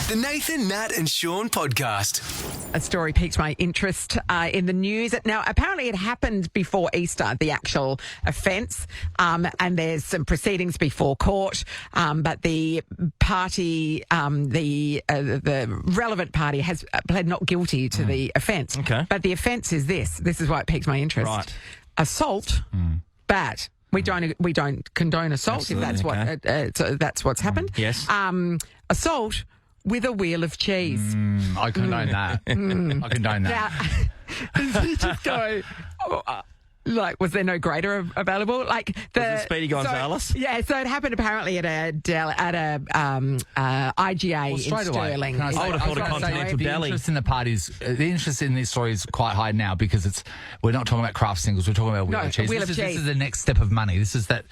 The Nathan, Nat and Shaun podcast. A story piqued my interest in the news. Now, apparently it happened before Easter, the actual offence, and there's some proceedings before court, but the party, the relevant party has pled not guilty to the offence. Okay. But the offence is this. This is why it piqued my interest. Right. Assault, bad. We don't condone assault. Absolutely, if that's so that's what's happened. Yes. Assault with a wheel of cheese. I condone that. I condone that. Now, you just go, like, was there no grader available? Like Was it Speedy Gonzales? So it happened apparently at a IGA in Straight away, Sterling. can I say, I would have thought a was gonna say, continental the deli. interest in the parties, the interest in this story is quite high now because we're not talking about craft singles, we're talking about wheel of cheese. Wheel of This cheese. is the next step of money. This is that.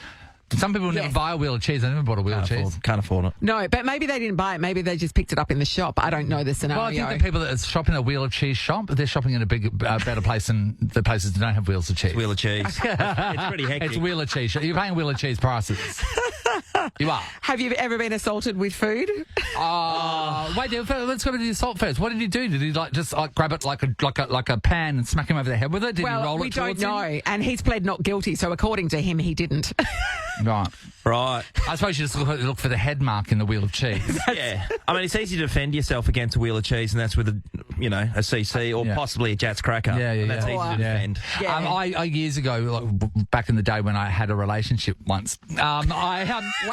Some people never buy a wheel of cheese. I never bought a wheel of cheese. Can't afford it. No, but maybe they didn't buy it. Maybe they just picked it up in the shop. I don't know the scenario. Well, I think the people that shop in a wheel of cheese shop, they're shopping in a big, better place than the places that don't have wheels of cheese. Wheel of cheese. It's pretty hectic. It's wheel of cheese. You're paying wheel of cheese prices. You are. Have you ever been assaulted with food? Wait, let's go to the assault first. What did he do? Did he just grab it like a pan and smack him over the head with it? Did he roll we it don't towards know. him? And he's pled not guilty, so according to him, he didn't. Right. I suppose you just look for the head mark in the wheel of cheese. Yeah. I mean, it's easy to defend yourself against a wheel of cheese, and that's with a CC or possibly a Jats cracker. Yeah. That's easy to defend. Yeah. I years ago, back in the day when I had a relationship once,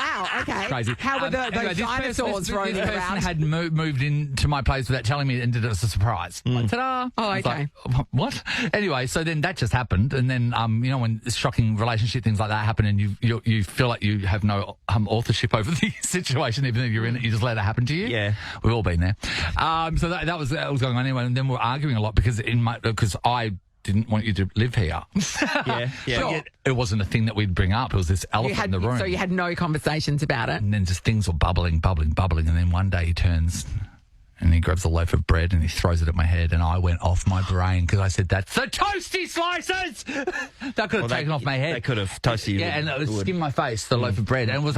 Wow, okay. Crazy. How were those dinosaurs roaming this person around? had moved into my place without telling me and did it as a surprise. Like, ta-da! Oh, I was okay. like, what? Anyway, so then that just happened, and then when shocking relationship things like that happen, and you feel like you have no authorship over the situation, even though you're in it, you just let it happen to you. Yeah, we've all been there. So that was going on anyway, and then we're arguing a lot because I didn't want you to live here. Yeah. Sure. Yet it wasn't a thing that we'd bring up. It was this elephant in the room. So you had no conversations about it? And then just things were bubbling. And then one day he turns and he grabs a loaf of bread and he throws it at my head, and I went off my brain because I said, "That's the toasty slices!" That could have taken off my head. They could have toasted you. Yeah, and it was skimmed my face, the loaf of bread. And it was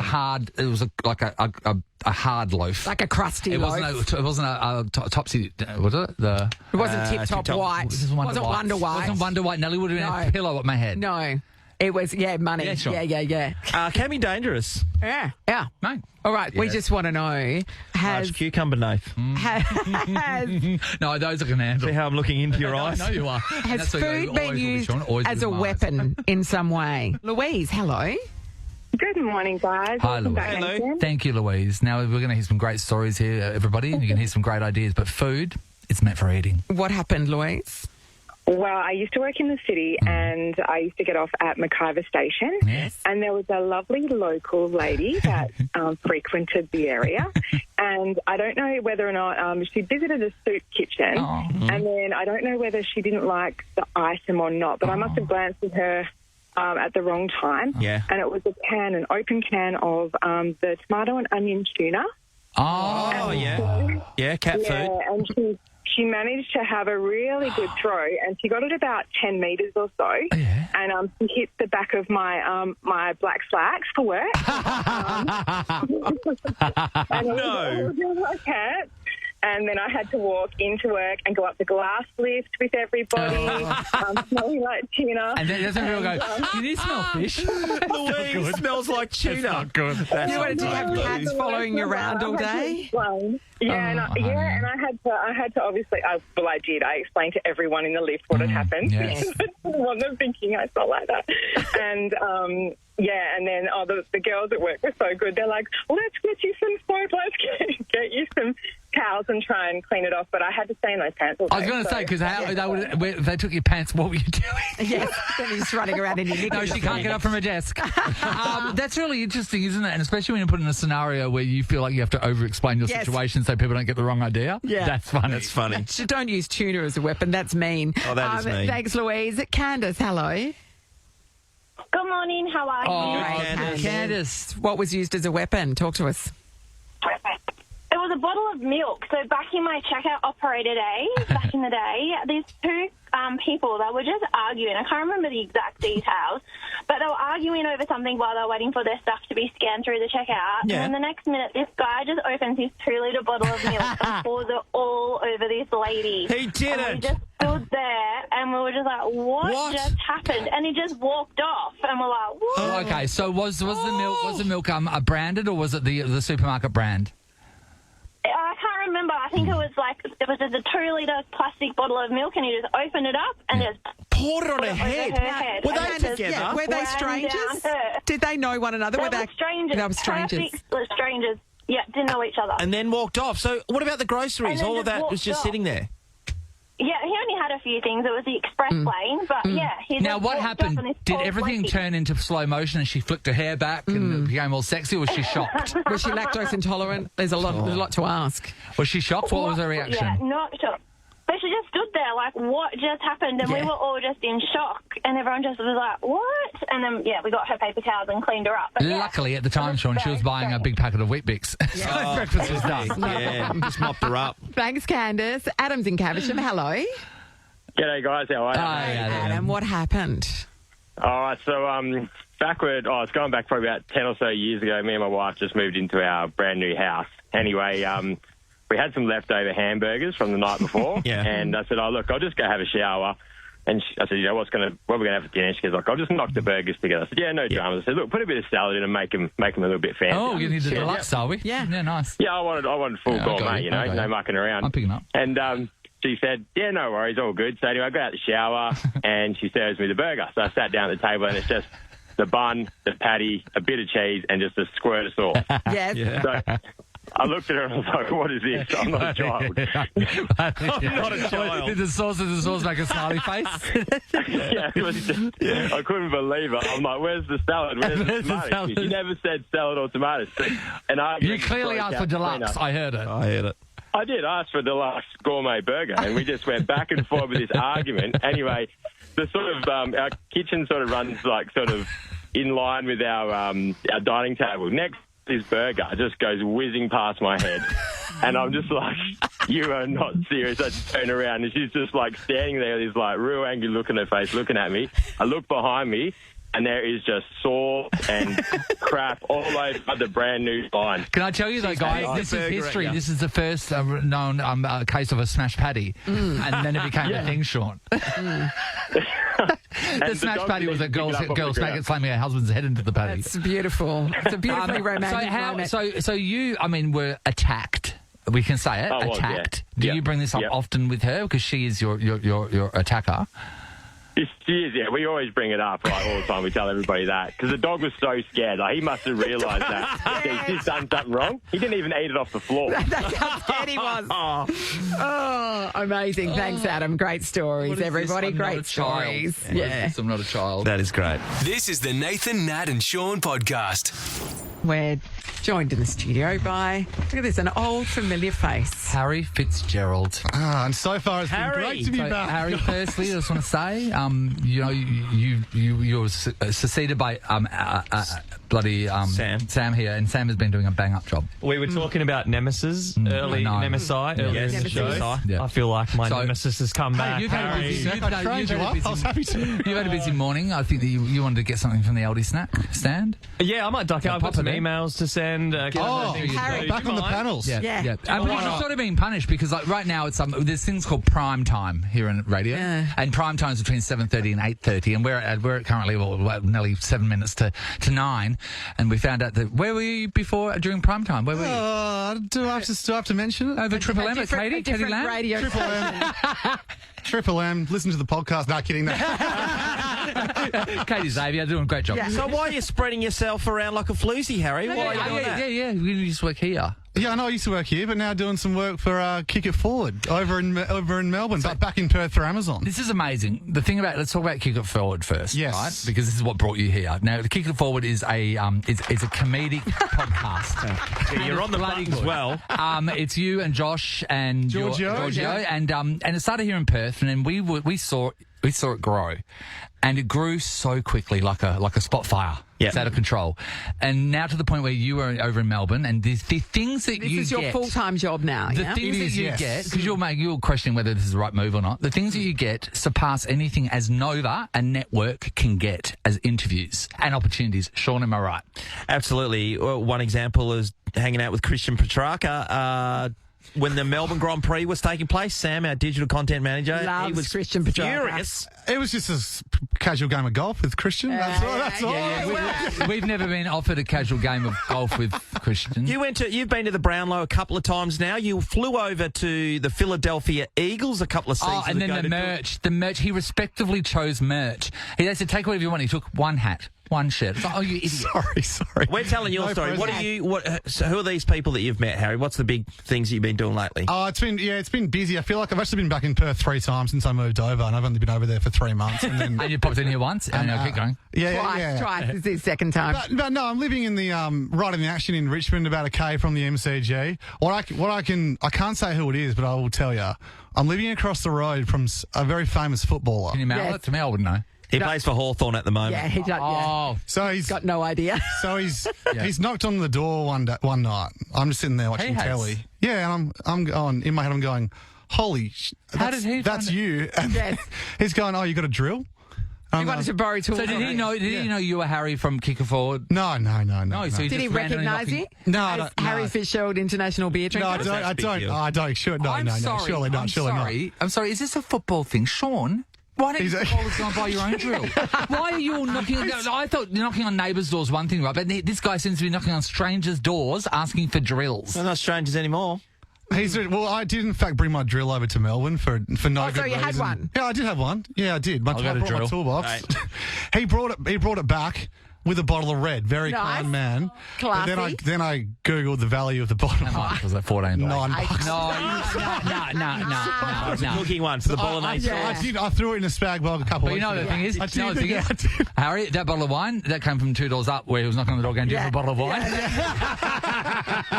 like a hard loaf. Like a crusty loaf. It wasn't a topsy, was it? It wasn't tip-top tip-top. white. It wasn't Wonder White. It wasn't Wonder White. Nelly would have been a pillow at my head. No. It was, money. Yeah, sure. Yeah. Can be dangerous. Yeah. No. All right, we just want to know, Large cucumber knife. No, those are going to handle. See how I'm looking into your eyes? I know you are. has food been used as a weapon in some way? Louise, hello. Good morning, guys. Hi, Welcome Louise. back, Hello. Nathan. Thank you, Louise. Now, we're going to hear some great stories here, everybody, and you can hear some great ideas. But food, it's meant for eating. What happened, Louise? Well, I used to work in the city and I used to get off at McIver Station. Yes. And there was a lovely local lady that frequented the area. And I don't know whether or not she visited a soup kitchen. Oh. And then I don't know whether she didn't like the item or not, but I must have glanced at her at the wrong time. Yeah. And it was an open can of the tomato and onion tuna. Oh, yeah. Yeah, cat Yeah, food. and she managed to have a really good throw, and she got it about 10 metres or so. Yeah. And she hit the back of my my black slacks for work. And No. it was my cat. And then I had to walk into work and go up the glass lift with everybody, smelling like tuna. And then doesn't people go, "Did you smell fish?" Louise smells like tuna. Good. That's Did you have cats following you around all day? Yeah, and I had to obviously. I did. I explained to everyone in the lift what had happened. yes. I didn't want them thinking I felt like that. And and then the girls at work were so good. They're like, "Let's get you some soap. Let's get you some towels and try and clean it off." But I had to stay in those pants all day. I was going to say, because if they took your pants, what were you doing? Yes, then you're just running around in your knickers. No, she can't get up from her desk. That's really interesting, isn't it? And especially when you're put in a scenario where you feel like you have to over-explain your situation so people don't get the wrong idea. Yeah. That's funny. That's funny. Don't use tuna as a weapon. That's mean. Oh, that is mean. Thanks, Louise. Candace, hello. Good morning, how are you? Oh, Candace. Candace. What was used as a weapon? Talk to us. It was was a bottle of milk. So back in my checkout operator days, back in the day, these two people, they were just arguing. I can't remember the exact details, but they were arguing over something while they were waiting for their stuff to be scanned through the checkout. Yeah. And then the next minute, this guy just opens his 2-litre bottle of milk and pours it all over this lady. He did and it. we just stood there and we were just like, what just happened? And he just walked off and we're like, what? Oh, okay, so was the milk a branded or was it the supermarket brand? I can't remember. I think it was just a 2-litre plastic bottle of milk, and he just opened it up and just Poured it on her over head. her head. Were And they then together? Yeah, were they ran strangers? down her. Did they know one another? They were strangers. They were strangers. Perfect strangers. Yeah, didn't know each other. And then walked off. So what about the groceries? And then All of just that was walked just off. sitting there. Yeah, he only had a few things. It was the express lane, but yeah. He Now, just what walked happened? off and this Did old everything lady- turn into slow motion and she flicked her hair back and became all sexy, or was she shocked? Was she lactose intolerant? There's a lot to ask. Was she shocked? What was her reaction? Yeah, not sure. But she just stood there like, what just happened? And we were all just in shock. And everyone just was like, what? And then, we got her paper towels and cleaned her up. But Luckily, at the time, Sean, she was buying a big packet of Weet-Bix. So breakfast was done. Yeah, just mopped her up. Thanks, Candace. Adam's in Caversham. Hello. G'day, guys. How are you? Hi, Adam, what happened? All right, so it's going back probably about 10 or so years ago. Me and my wife just moved into our brand new house. Anyway, we had some leftover hamburgers from the night before. Yeah. And I said, look, I'll just go have a shower. And I said, what are we going to have for dinner? She goes, I'll just knock the burgers together. I said, yeah, no dramas. I said, look, put a bit of salad in and make them a little bit fancy. Oh, you need the deluxe, are we? Yeah. Yeah, nice. Yeah, I wanted full Yeah, I got gourmet, you. you know, I got no you. mucking around. I'm picking up. And she said, yeah, no worries, all good. So anyway, I got out the shower and she serves me the burger. So I sat down at the table and it's just the bun, the patty, a bit of cheese and just a squirt of sauce. Yes. So I looked at her and I was like, what is this? I'm not a child. I'm not a child. Did the sauce make a smiley face? Yeah, it was just, I couldn't believe it. I'm like, where's the salad? Where's the Where's the tomatoes? salad? She never said salad or tomatoes. And You clearly asked for deluxe. I heard it. I heard it. I did ask for a deluxe gourmet burger, and we just went back and forth with this argument. Anyway, the sort of our kitchen sort of runs sort of in line with our dining table. Next, this burger just goes whizzing past my head, and I'm just like, "You are not serious!" I just turn around, and she's just standing there with this real angry look on her face, looking at me. I look behind me. And there is just sauce and crap all over the brand new sign. Can I tell you, though, guys, this is history. This is the first known case of a smashed patty. And then it became a thing, Sean. The smashed patty was a girl slamming her husband's head into the patty. It's beautiful. It's a beautifully romantic moment. So you, were attacked. We can say it, attacked. Yeah. Do you bring this up often with her? Because she is your attacker. She is, yeah. We always bring it up all the time. We tell everybody that. Because the dog was so scared. He must have realised that he's done something wrong. He didn't even eat it off the floor. That's how scared he was. Oh, amazing. Thanks, Adam. Great stories, everybody. Great stories. Yeah. I'm not a child. That is great. This is the Nathan, Nat and Shaun podcast. We're joined in the studio by, look at this, an old familiar face. Harry Fitzgerald. And so far it's been great to be back. Harry, firstly, I just want to say, you were succeeded by bloody Sam here, and Sam has been doing a bang-up job. We were talking about Nemesis earlier in the show. Yeah. I feel like my Nemesis has come back. You've had a busy, I was happy to. you've had a busy morning. I think that you wanted to get something from the Aldi snack stand. Yeah, I might duck out. I've got some emails to send. Harry. Back on the panels. Yeah. But you're sort of being punished because right now it's there's things called prime time here in radio, and prime time is between 7:30 and 8:30, and we're at currently nearly 7 minutes to 9, and we found out that where were you before during prime time? Where were you? Do I have to mention it? Over Triple M at Katie Lamb. Radio Triple M. Listen to the podcast. No, kidding. Katie Xavier doing a great job. Yeah. So why are you spreading yourself around like a floozy, Harry? Why are you doing that? Yeah. We just work here. Yeah, I know I used to work here, but now doing some work for Kick It Forward over in Melbourne, but back in Perth for Amazon. This is amazing. The thing about let's talk about Kick It Forward first, yes, right? Because this is what brought you here. Now, the Kick It Forward is a it's a comedic podcast. Yeah, you're on the button as well. It's you and Josh and Giorgio, and it started here in Perth, and then we saw We saw it grow, and it grew so quickly, like a spot fire. Yeah. It's out of control, and now to the point where you are over in Melbourne, and the things that This you is get, your full-time job now, the yeah? things It that is, you yes. get, because you're questioning whether this is the right move or not. The things that you get surpass anything as Nova and network can get as interviews and opportunities. Sean, am I right? Absolutely. Well, one example is hanging out with Christian Petrarca. When the Melbourne Grand Prix was taking place, Sam, our digital content manager, he Loves was Christian Petrarca. furious. It was just a casual game of golf with Christian. That's all. We've never been offered a casual game of golf with Christian. You've been to the Brownlow a couple of times now. You flew over to the Philadelphia Eagles a couple of seasons and ago. then the merch. He respectively chose merch. They said, take whatever you want. He took one hat, one shirt. It's like, oh, you idiot. Sorry. We're telling your No story. present. So who are these people that you've met, Harry? What's the big things that you've been doing lately? Oh, it's been busy. I feel like I've actually been back in Perth 3 times since I moved over, and I've only been over there for 3 months. And then, And you popped in here once, and now keep going. Twice. This is his second time. But no, I'm living in the right in the action in Richmond, about a K from the MCG. I can't say who it is, but I will tell you. I'm living across the road from a very famous footballer. Can you mail Yes. it to me? I wouldn't know. He plays for Hawthorn at the moment. Yeah, he does. Oh, So he's Got no idea. So he's knocked on the door one night. I'm just sitting there watching has? telly. Yeah, and I'm going in my head. I'm going, holy! How did he That's find it? you. And Yes. he's going, oh, you got a drill? He wanted to borrow tools. so did he know? Did he know you were Harry from Kicker Forward? No. No, so he Did he just randomly recognise you? No, As no. Harry Fitzgerald, international beer No, I drinker? don't. I big don't. deal. I don't. Sure, no, I'm no, sorry. no. Surely not. Surely not. I'm sorry. Is this a football thing, Sean? Why don't you always go and buy your own drill? Why are you all knocking on... I thought knocking on neighbours' doors one thing, right? But this guy seems to be knocking on strangers' doors asking for drills. They're not strangers anymore. Well, I did in fact bring my drill over to Melbourne for no good reason. so you had one? Yeah, I did have one. Yeah, I did. I got a brought drill. my toolbox. He brought it back with a bottle of red. Very Nice. kind man. Classy. But then I googled the value of the bottle. How much was that? $14. $9. It's a cooking one for the bolognese sauce. I threw it in a spag bag a couple But of you know weeks the thing is, I you know the did. thing is, Harry, that bottle of wine, that came from $2 up where he was knocking on the door going, do you have a bottle of wine?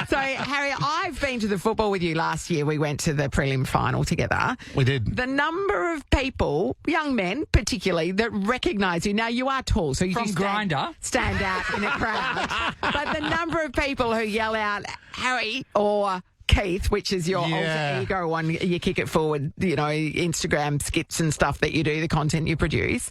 So, Harry, I've been to the football with you last year. We went to the prelim final together. We did. The number of people, young men particularly, that recognise you. Now, you are tall, so you From do Grindr? stand out in a crowd. But the number of people who yell out, Harry or Keith, which is your alter ego on you kick it forward, Instagram skits and stuff that you do, the content you produce.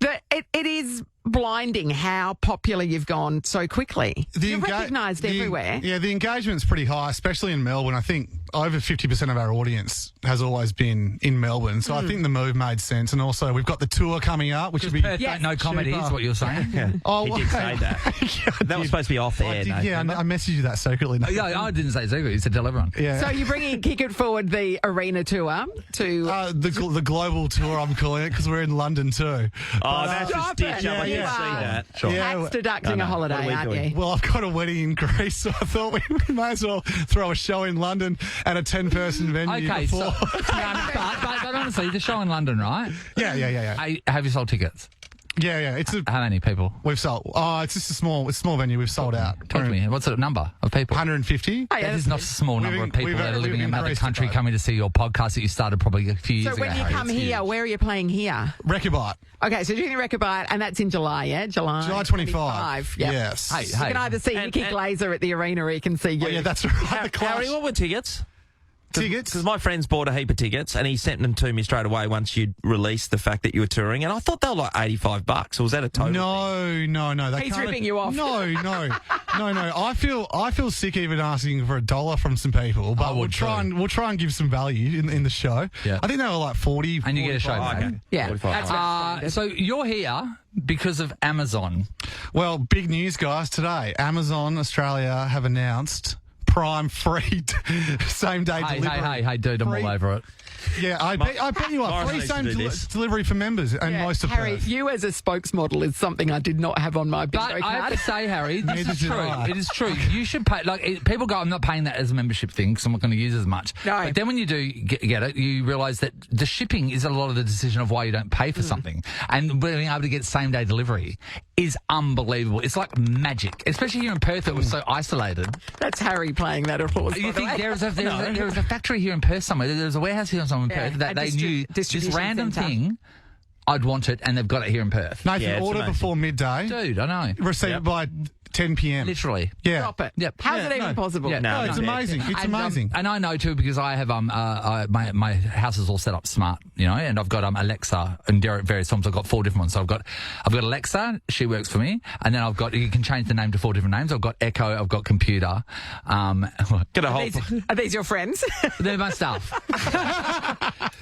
It is blinding how popular you've gone so quickly. You're recognised everywhere. Yeah, the engagement's pretty high, especially in Melbourne. I think over 50% of our audience has always been in Melbourne. So I think the move made sense. And also we've got the tour coming up, which will be... Perth don't know comedy is what you're saying. Oh, He did say that. That was supposed to be off air. I messaged you that secretly. Yeah, I didn't say secret. You said tell everyone. Yeah. So you're bringing Kick It Forward, the arena tour, to... the global tour, I'm calling it, because we're in London too. Oh, that's a Stop stitch it. up. I You can see are. that. Sure. Yeah, tax deducting a holiday, What are we aren't doing? you? well, I've got a wedding in Greece, so I thought we may as well throw a show in London at a 10-person venue. Okay, before. but honestly, the show in London, right? Yeah. Have you sold tickets? Yeah. How many people? We've sold. Oh, it's just a small venue. We've sold out. Talk to me. What's the number of people? 150. Oh, yeah, That that's is not a good. small number of people that are living in another increased country it, though. coming to see your podcast that you started probably a few years So ago. when you Harry. come It's here, huge. where are you playing here? Rechabite. Okay, so doing the Record Bite, and that's in July, yeah? July 25. Yep. Yes. Hey, You can either see Nikki Glazer at the arena or you can see you. Oh, yeah, that's right. The Clash. Harry, what were tickets? Tickets? Because my friend's bought a heap of tickets and he sent them to me straight away once you'd released the fact that you were touring. And I thought they were like $85. Or was that a total? No. They He's can't- ripping you off. No. I feel sick even asking for $1 from some people, but we'll try and give some value in the show. Yeah. I think they were like 40. And you get a show 45. back. Okay. Yeah. 45. That's right. So you're here because of Amazon. Well, big news, guys, today. Amazon Australia have announced Prime free same day delivery. Hey, dude, I'm all over it. Yeah, I bet you are. Morris Free needs to same do this. delivery for members and Yeah, most of Harry, Perth. you as a spokesmodel is something I did not have on my bingo But I have card. to say, Harry, this Neither is did true. I. It is true. You should pay. People go, I'm not paying that as a membership thing because I'm not going to use as much. No. But then when you do get it, you realise that the shipping is a lot of the decision of why you don't pay for something. And being able to get same day delivery is unbelievable. It's like magic, especially here in Perth that was so isolated. That's Harry playing that applause. You by the think way. there is a factory here in Perth somewhere. There's a warehouse here somewhere in Yeah, Perth that a they knew this distribution random centre. thing I'd want it, and they've got it here in Perth. Nathan, Yeah, it's order amazing. before midday. Dude, I know. Receive it by 10 p.m. Literally. Yeah. Drop it. Yep. How's Yeah, it even no. possible? Yeah. No, it's amazing. It's amazing. And I know too because I have my house is all set up smart, and I've got Alexa and various times I've got 4 different ones. So I've got Alexa, she works for me, and then you can change the name to 4 different names. I've got Echo, I've got Computer. Get a whole. Are these your friends? They're my stuff.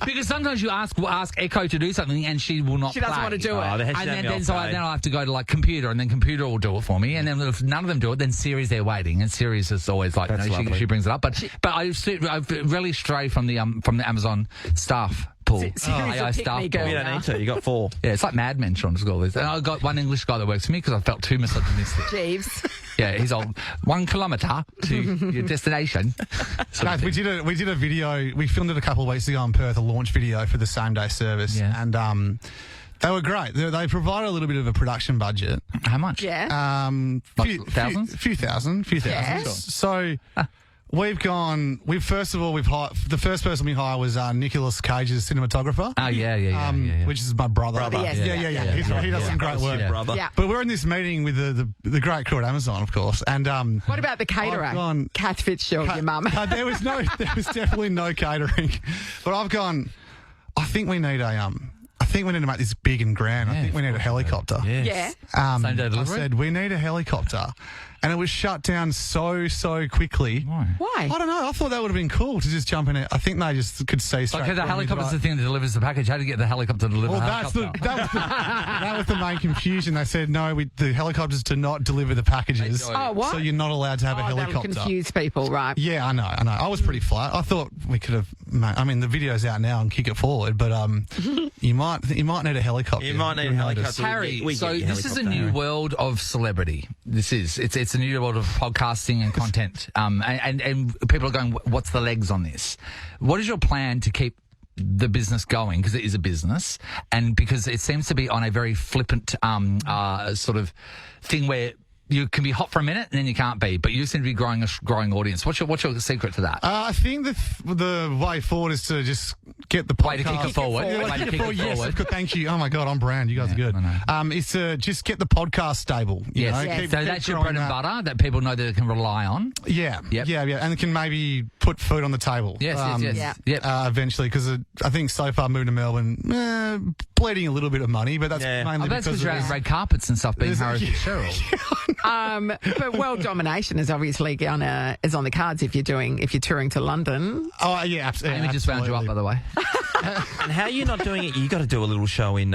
Because sometimes you ask Echo to do something and she will not. She doesn't play. want to do it. Oh, And then I'll have to go to like Computer, and then Computer will do it for me. And then if none of them do it, then Siri's there waiting, and Siri's is always like, That's lovely. she brings it up. But I've really strayed from the Amazon staff pool. Siri's AI a staff pick-me pool. girl. You don't need to. You got 4. Yeah, it's like Mad Men, Sean School is. And I got one English guy that works for me because I felt too misogynistic. Jeeves. Yeah, he's on 1 kilometre to your destination. Guys, we did a video. We filmed it a couple of weeks ago in Perth, a launch video for the same day service, Yeah. and they were great. They provided a little bit of a production budget. How much? Yeah. Thousands? Few thousand. Yeah. So we've hired, the first person we hired was Nicolas Cage's cinematographer. Oh, yeah. Which is my brother. Yes. Yeah. He's right. He does some great work. Yeah. Brother. Yeah. But we're in this meeting with the great crew at Amazon, of course, and What about the caterer? I've gone- Kath Fitzgerald, your mum. there was definitely no catering, but I've gone. I think we need to make this big and grand. I think we need a helicopter. Yeah. Same day I delivery? said we need a helicopter, and it was shut down so quickly. Why? Why? I don't know. I thought that would have been cool to just jump in it. I think they just could see straight. Like the through helicopter's me, the thing that delivers the package. How do you get the helicopter to deliver Well, the that helicopter? was the main confusion. They said no, the helicopters do not deliver the packages. Oh, what? So you're not allowed to have a That'll helicopter. confuse people, right? Yeah, I know. I was pretty flat. I thought we could have. I mean, the video's out now and kick it forward, but you might need a helicopter. You might need a You'll notice. helicopter. Harry, We so get your this is a helicopter, new Harry. world of celebrity. It's a new world of podcasting and content. And people are going, what's the legs on this? What is your plan to keep the business going? Because it is a business, and because it seems to be on a very flippant sort of thing where you can be hot for a minute and then you can't be, but you seem to be growing a growing audience. What's your secret to that? I think the way forward is to just get the podcast. Way to kick it forward. Yeah, Way to kick it kick forward. it Yes, forward. of course, thank you. Oh my God, I'm brand. You guys are good. I know. It's to just get the podcast stable. You know? Yes. Keep So that's your growing bread and that. butter that people know that they can rely on. Yeah, Yep. yeah, and it can maybe put food on the table. Yes. Yeah. Yep. Eventually, because I think so far moving to Melbourne, bleeding a little bit of money, but that's Yeah. mainly That's because because you're of out red carpets and stuff being There's a- Harry Fitzgerald. But world domination is obviously is on the cards if you're touring to London. Oh yeah, absolutely. Amy just found you up, by the way. And how are you not doing it? You got to do a little show in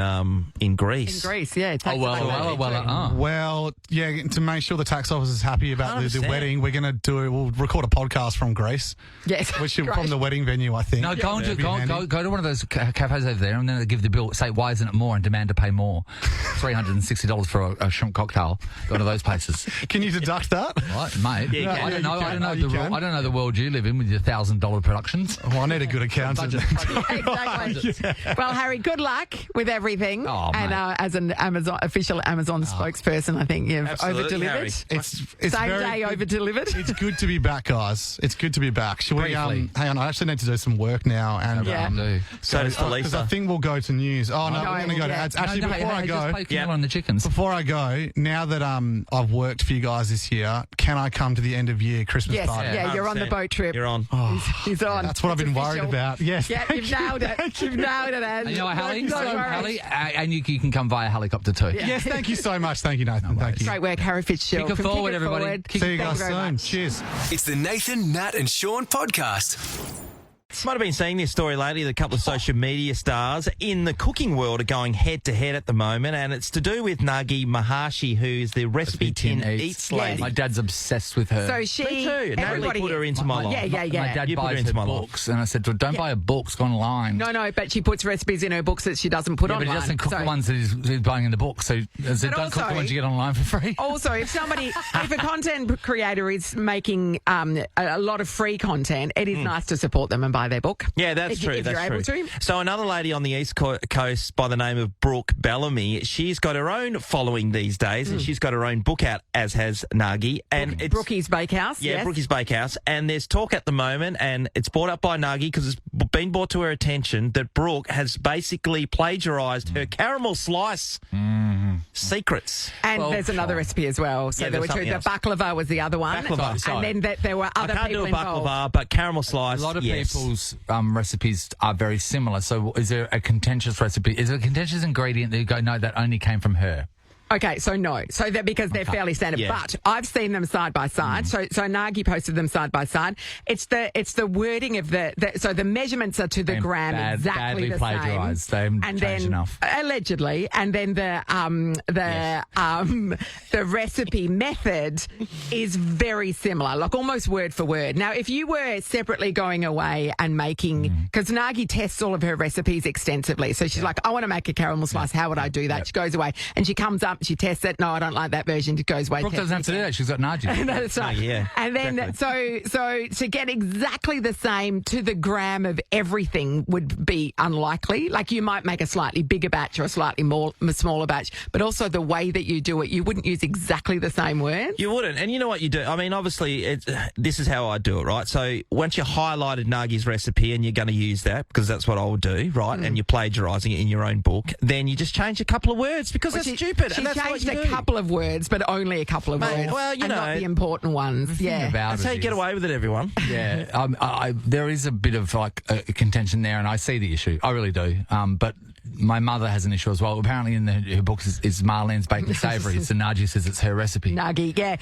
Greece. In Greece, yeah. It takes Well, yeah, to make sure the tax office is happy about the 100%. wedding, we'll record a podcast from Greece, Yes. which is Great. from the wedding venue, I think. No, go That'd be handy. to one of those cafes over there, and then they give the bill. Say, why isn't it more? And demand to pay more. $360 for a shrimp cocktail. One of those places, Can you deduct that? right, mate? Yeah, I don't you know. can. I don't know You the can. I don't know the world you live in with your $1,000 productions. Well, I need a good accountant. Exactly. Well, Harry, good luck with everything. Oh, and mate. As an official Amazon spokesperson, I think you've Absolutely, over-delivered. Harry. It's Same very day good. over-delivered. It's good to be back, guys. It's good to be back. Shall we? Briefly. Hang on, I actually need to do some work now, and Yeah. So does because Lisa. I think we'll go to news. Oh no, No, we're going to go to yeah. ads. Actually, before I just go, play Camilla and the chickens. before I go, now that I've worked for you guys this year, can I come to the end of year Christmas Yes, party? yeah, you're on the 100%. boat trip. You're on. He's on. That's what I've It's been worried official. about. Yes. Yeah, thank you've you. nailed it. Thank You've nailed it, Anne. And you know what, Hallie? Don't worry. Hallie, and you can come via helicopter too. Yes, thank you so much. Thank you, Nathan. Thank you. Great work, Harry Fitzgerald. Kick it From forward, everybody. Forward. See you Thank guys very soon. much. Cheers. It's the Nathan, Nat and Shaun podcast. Might have been seeing this story lately. A couple of social media stars in the cooking world are going head to head at the moment, and it's to do with Nagi Maharshi, who's the Recipe Tin Eats lady. My dad's obsessed with her. So she, Me too. Natalie everybody, put her into my life. Yeah. My dad You put her buys into her my life. books, and I said, don't buy a book, it's online. No, but she puts recipes in her books that she doesn't put Yeah, online. but he doesn't cook So- the ones that he's buying in the book. So I said, But don't cook the also- ones you get online for free. Also, if a content creator is making a lot of free content, it is nice to support them and buy buy their book. Yeah, that's if, true. If that's you're true. able to. So another lady on the East Coast by the name of Brooke Bellamy, she's got her own following these days, and she's got her own book out, as has Nagi. And it's Brookie's Bakehouse. Yeah, yes. Brookie's Bakehouse. And there's talk at the moment, and it's brought up by Nagi because it's been brought to her attention that Brooke has basically plagiarised her caramel slice secrets. And there's another recipe as well. So Yeah, there were there's two. The something baklava was the other one. Baklava. And then there were other I can't people do a involved. baklava, but caramel slice, A lot of yes. people's recipes are very similar. So is there a contentious recipe? Is there a contentious ingredient that you go, no, that only came from her? Okay, so no. So that because they're fairly standard. Yeah. But I've seen them side by side. So Nagi posted them side by side. It's the wording of so the measurements are to the gram exactly badly the plagiarised. same. They haven't and changed then enough. allegedly, and then the recipe method is very similar, like almost word for word. Now, if you were separately going away and making, because Nagi tests all of her recipes extensively, so she's like, I want to make a caramel slice. How would I do that? She goes away and she comes up. She tests it. No, I don't like that version. She goes away. Brooke doesn't have to do that. She's got Nagi. No, that's right. yeah, and then exactly. so to get exactly the same to the gram of everything would be unlikely. Like you might make a slightly bigger batch or a slightly smaller batch, but also the way that you do it, you wouldn't use exactly the same words. You wouldn't. And you know what you do? I mean, obviously, this is how I do it, right? So once you highlighted Nagi's recipe and you're going to use that, because that's what I would do, right? And you're plagiarising it in your own book, then you just change a couple of words because that's stupid. She and that's changed what you a do. couple of words, but only a couple of words. Well, you and know, not the important ones. Yeah. That's how you get away with it, everyone. Yeah, there is a bit of like a contention there, and I see the issue. I really do. But my mother has an issue as well. Apparently, in her books is Marlene's Bacon Savouries, and Nagi says it's her recipe. Nagi, yeah.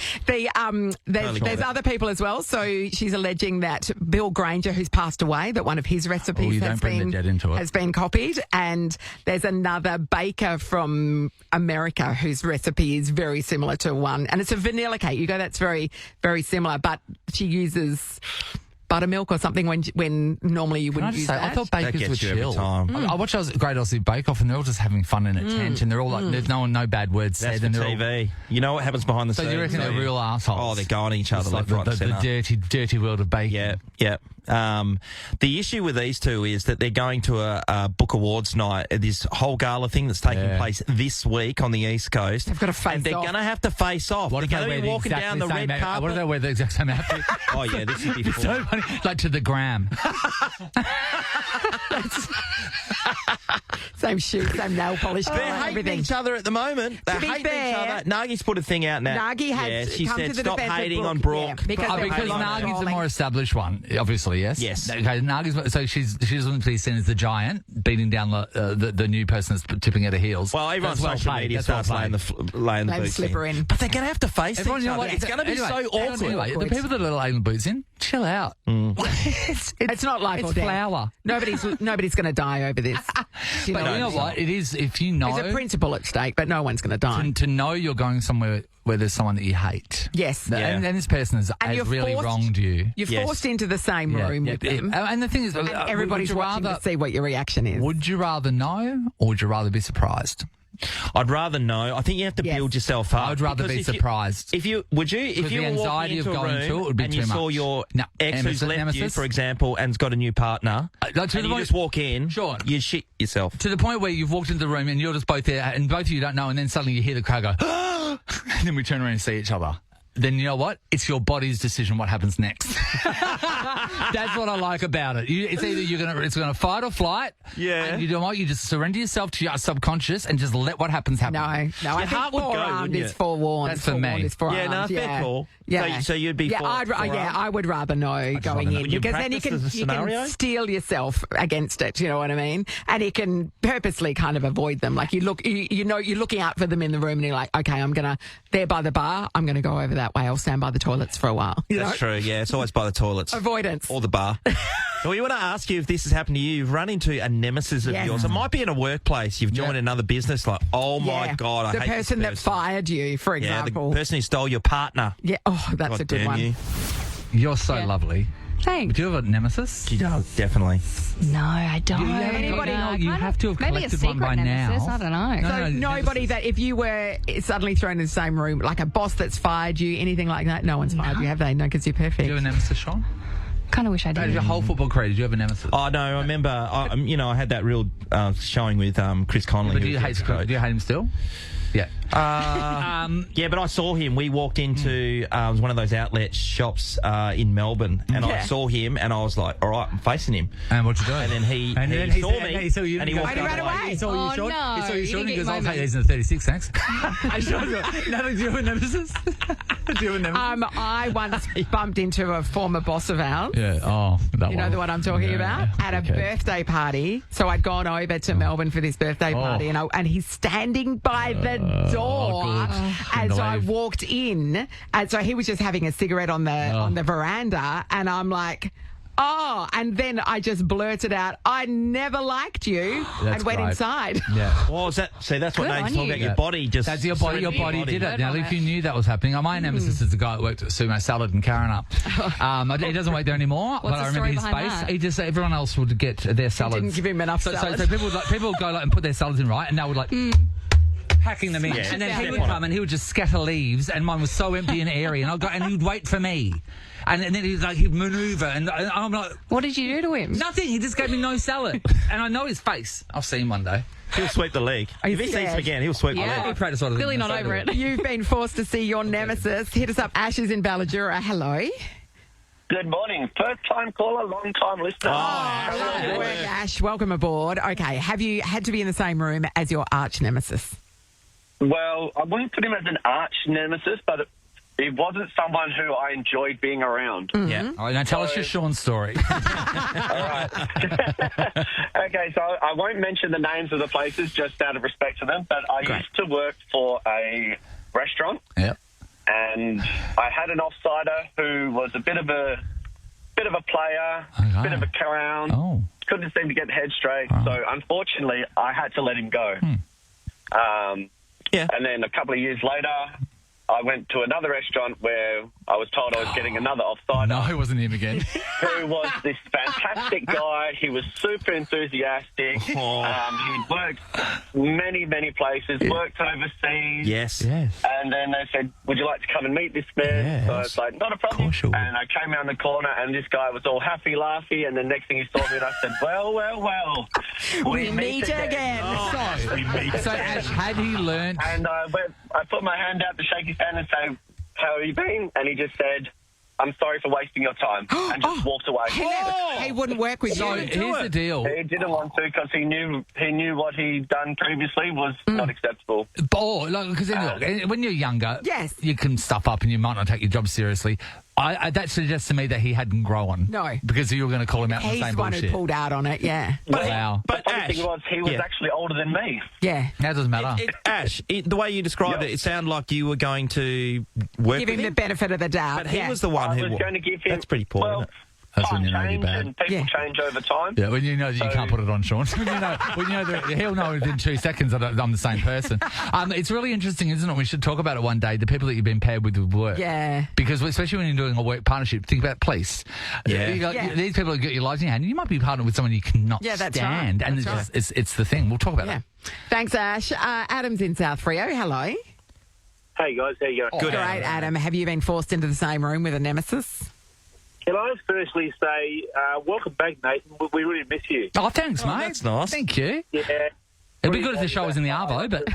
There's other people as well. So she's alleging that Bill Granger, who's passed away, that one of his recipes has been copied. And there's another baker from America whose recipe is very similar to one. And it's a vanilla cake. You go, that's very, very similar. But she uses buttermilk or something when normally you wouldn't use that. I thought bakers gets were you every chill. time. I watch Great Aussie Bake Off, and they're all just having fun in a tent, and they're all like, there's no bad words That's said. for And TV. You know what happens behind the so scenes? you reckon they're real assholes? Oh, they're going at each other It's left, like right, and the centre. dirty world of baking. Yeah. The issue with these two is that they're going to a book awards night, this whole gala thing that's taking place this week on the East Coast. They've got to face and they're off. going to have to face off. What if they're they going to wear be the walking down the red carpet. What if they wear the exact same outfit? Oh, yeah, this would be It's so funny. Like to the gram. Same shoes, same nail polish. They're hating everything. each other at the moment. They're To be hating fair, each other. Nagi's put a thing out now. Nagi had she come said, to the stop defense of hating Brooke. on Brooke. Yeah, because Nagi's the more more established one, obviously, yes? Yes. Okay, Nagi's, so she doesn't be seen as the giant, beating down the new person that's tipping at her heels. Well, everyone's That's social played. media That's starts laying the Lay the boots slipper in. But they're going to have to face Everyone, each you know other. what? It's going to be so awkward. Anyway, the people that are laying the boots in, chill out. It's not life It's or death. flour. Nobody's going to die over this. You But know, you know what? It is, if you know... there's a principle at stake, but no one's going to die. to know you're going somewhere where there's someone that you hate. Yes. And this person has you're really forced- wronged you. You're Yes. forced into the same room with them. And the thing is, And everybody's would you watching rather, to see what your reaction is. would you rather know or would you rather be surprised? I'd rather know. I think you have to Yes. build yourself up. I would rather Because be if you- surprised. If you Because if you the were walking anxiety into of a going room to it would be and you too saw much. your No, ex who's left you, Nemesis. for example, and's got a new partner, Like, to and the you point- just walk in, Sure. you shit yourself. To the point where you've walked into the room and you're just both there and both of you don't know, and then suddenly you hear the crowd go, and then we turn around and see each other. Then you know what? It's your body's decision what happens next. That's what I like about it. It's either it's gonna fight or flight. Yeah. And you know what? You just surrender yourself to your subconscious and just let what happens happen. No, I Your think heart would go, forearmed wouldn't is it? forewarned. That's for Forewarned me. is forearmed. Yeah, no, fair call. Yeah. So you'd be forearmed? I would rather know going rather in Would you because then you practice the can scenario? steel yourself against it. You know what I mean? And you can purposely kind of avoid them. Like you're looking out for them in the room, and you're like, okay, they're by the bar. I'm gonna go over that way. I'll stand by the toilets for a while. You That's know? true, yeah. It's always by the toilets. Avoidance. Or the bar. So we want to ask you if this has happened to you. You've run into a nemesis of Yes. yours. It might be in a workplace. You've joined another business like, oh, my Yeah. God, I the hate this person that fired you, for Yeah, example. the person who stole your partner. Yeah. Oh, that's God a good damn one. you. You're so lovely. Thanks. Do you have a nemesis? She does, definitely. No, I don't. Anybody No, you kind have to have maybe a collected one secret by nemesis. now. I don't know. So nobody that if you were suddenly thrown in the same room, like a boss that's fired you, anything like that, no one's fired you, have they? No, because you're perfect. Do you have a nemesis, Sean? Kind of wish I Out of did. your whole football career, did you have a nemesis? Oh no, I remember. I had that real showing with Chris Conley. But who do you was the coach. hate him still? Yeah. Yeah, but I saw him. We walked into one of those outlet shops in Melbourne, and I saw him, and I was like, "All right, I'm facing him." And what'd you do? And then he saw me, and he saw you, and he goes, walked he ran away. away. He saw you Oh, short. no, He saw you you short. didn't He get goes, my "I'll take moment." these in the 36, thanks." Nothing to do with nemesis. Do you have a nemesis? I once bumped into a former boss of ours. Yeah. Oh, that You know the one I'm talking about? At a birthday party. So I'd gone over to Melbourne for this birthday party, and he's standing by the door. good. And so I Leave. walked in, and so he was just having a cigarette on the veranda, and I'm like, oh, and then I just blurted out, I never liked you, That's and went great. inside. Yeah. Well, that's what Good Nate's on talking you. about. Your body just... That's your body. Your body did it. Now, if you knew that was happening, my nemesis is the guy that worked at Sumo Salad and Karana. He doesn't work there anymore, but What's I the remember his story behind face. that? He just everyone else would get their salads. Didn't give him enough salad. So people would go and put their salads in right, and they would hacking them in, Yeah. and then he Yeah. would come and he would just scatter leaves, and mine was so empty and airy, and I'd go and he'd wait for me, and then he'd manoeuvre, and I'm like, What did you do to him? nothing. He just gave me no salad, and I know his face. I'll see him one day. He'll sweep the leg. Are you If he sees him scared? again, he'll sweep the Yeah. leg. He practiced what I Clearly didn't not say over to it. him. You've been forced to see your nemesis. Hit us up. Ash is in Ballajura. Hello. Good morning. First time caller, long time listener. Good work, Ash. Welcome aboard. Okay, have you had to be in the same room as your arch nemesis? Well, I wouldn't put him as an arch nemesis, but it wasn't someone who I enjoyed being around. Yeah. All right, now tell us your Sean story. All right. Okay, so I won't mention the names of the places just out of respect to them, but I used to work for a restaurant. Yep. And I had an offsider who was a bit of a player, Okay. bit of a clown. Oh. Couldn't seem to get the head straight. Oh. So unfortunately, I had to let him go. Yeah. And then a couple of years later, I went to another restaurant where I was told I was getting another offsider. No, it wasn't him again. Who was this fantastic guy. He was super enthusiastic. He'd worked many places, worked overseas. Yes. And then they said, would you like to come and meet this man? Yes. So I was like, not a problem. course you would. And I came around the corner and this guy was all happy, laughy. And the next thing he saw me and I said, well. We meet again. So, Ash, had he learnt... And I put my hand out to shake his hand and say, how have you been? And he just said, I'm sorry for wasting your time, and just walked away. He wouldn't work with So you. here's the deal. He didn't want to because he knew what he'd done previously was not acceptable. Because when you're younger, Yes. you can stuff up and you might not take your job seriously. That suggests to me that he hadn't grown. No. Because you were going to call him out on the He's same the one bullshit. who pulled out on it, yeah. Wow. But The funny Ash, thing was, he was actually older than me. Yeah. That doesn't matter. Ash, the way you described it sounded like you were going to work Give with him the benefit of the doubt. But he yeah. was the one I who... was going to give him... That's pretty poor, well, isn't it? That's when time you know you're change bad. and people change over time. Yeah, when you know that you So- can't put it on, Sean. when you know that he'll know within 2 seconds that I'm the same person. It's really interesting, isn't it? We should talk about it one day, the people that you've been paired with work. Yeah. Because especially when you're doing a work partnership, think about police. Yeah. You got, Yeah. These people have got your lives in your hand. You might be partnered with someone you cannot Yeah, that's stand. right. And That's it's the thing. We'll talk about Yeah. that. Thanks, Ash. Adam's in South Freo. Hello. Hey, guys, how you going? Good, Great, Adam. Have you been forced into the same room with a nemesis? Can I firstly say, welcome back, Nathan. We really miss you. Oh, thanks, mate. that's nice. Thank you. Yeah. It'd be good if the show was in the Arvo, but...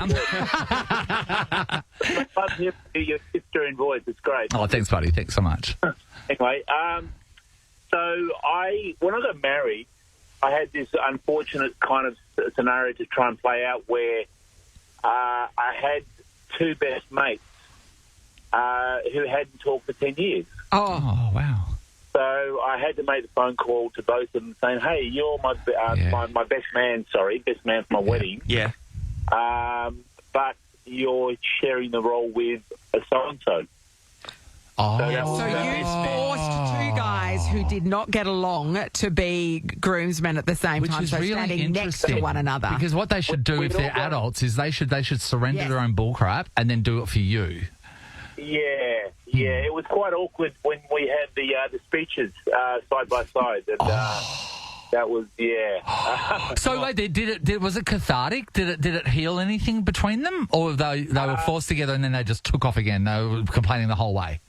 Love to hear your sister and voice. It's great. Oh, thanks, buddy. Thanks so much. Anyway, so when I got married, I had this unfortunate kind of scenario to try and play out where I had two best mates who hadn't talked for 10 years. Oh, wow. So I had to make the phone call to both of them saying, hey, you're my best man for my wedding. Yeah. But you're sharing the role with a so-and-so. Oh. So that was- So you forced two guys who did not get along to be groomsmen at the same Which time, is so really standing next interesting. to one another. Because what they should do if they're adults is they should surrender Yes. their own bullcrap and then do it for you. Yeah. It was quite awkward when we had the speeches side by side. And, that was, So wait, was it cathartic? Did it heal anything between them? Or they were forced together and then they just took off again? They were complaining the whole way?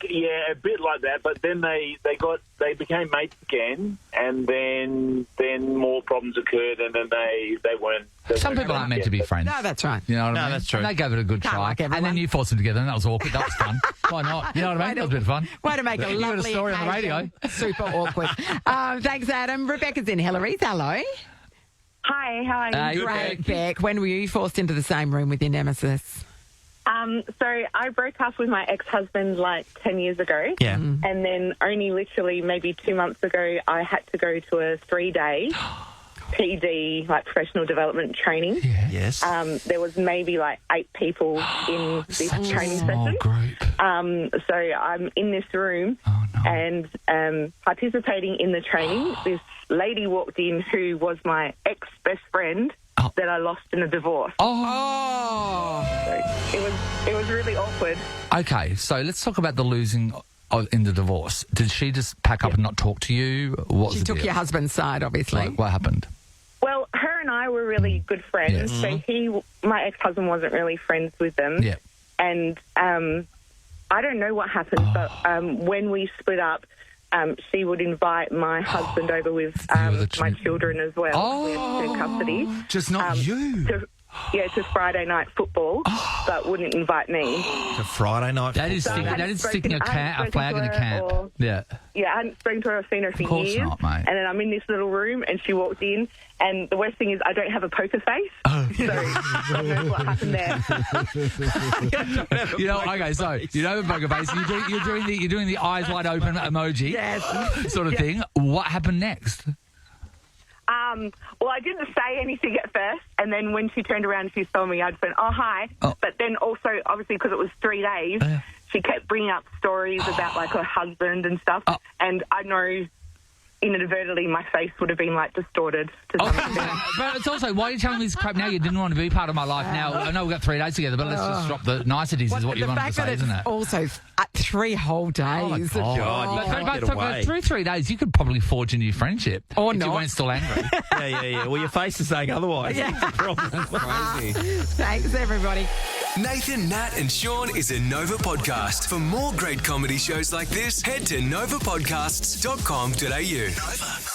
a bit like that. But then they became mates again, and then more problems occurred, and then they weren't. Some people aren't meant to be friends. No, that's right. You know what I mean? No, that's true. And they gave it a good Can't try. like everyone. And then you forced them together, and that was awkward. That was fun. Why not? You know what I mean? That was a bit of fun. Way to make a You got a lovely story on the radio. occasion super awkward. Thanks, Adam. Rebecca's in Hillary's. Hello. Hi, how are you? Great, Beck. When were you forced into the same room with your nemesis? So I broke up with my ex-husband like 10 years ago. Yeah. And then only literally maybe 2 months ago, I had to go to a 3-day PD, like professional development training. Yeah. Yes. There was maybe like 8 people in this training session. Group. So I'm in this room and participating in the training. This lady walked in who was my ex-best friend that I lost in a divorce. So it was really awkward. Okay, so let's talk about the losing in the divorce. Did she just pack up and not talk to you? What was She the took deal? your husband's side, obviously. What happened? Well, her and I were really good friends. Yes. So my ex-husband wasn't really friends with them. Yeah. And I don't know what happened, but when we split up, she would invite my husband over with my children as well. We had 2 custody. Just not you. To Friday night football, but wouldn't invite me. To Friday night. That is sticking a flag in a camp. Yeah. Yeah, I hadn't spoken to her or seen her for course years. not, mate. And then I'm in this little room and she walked in, and the worst thing is I don't have a poker face. So God knows what happened there. You know, okay, so you know the poker face. You're doing the eyes wide open emoji, sort of thing. What happened next? Well, I didn't say anything at first, and then when she turned around and she saw me, I'd said, "Oh, hi." But then also, obviously, because it was 3 days, she kept bringing up stories about like her husband and stuff, and I know inadvertently my face would have been like distorted to some extent. But it's also, why are you telling me this crap now? You didn't want to be part of my life now. I know we've got 3 days together, but let's just drop the niceties is what you wanted to say, isn't it? Also, 3 whole days. Oh, God, But through 3 days, you could probably forge a new friendship. Or if not. you weren't still angry. Yeah. Well, your face is saying otherwise. Yeah. That's crazy. Thanks, everybody. Nathan, Nat and Sean is a Nova podcast. For more great comedy shows like this, head to novapodcasts.com.au. Nova.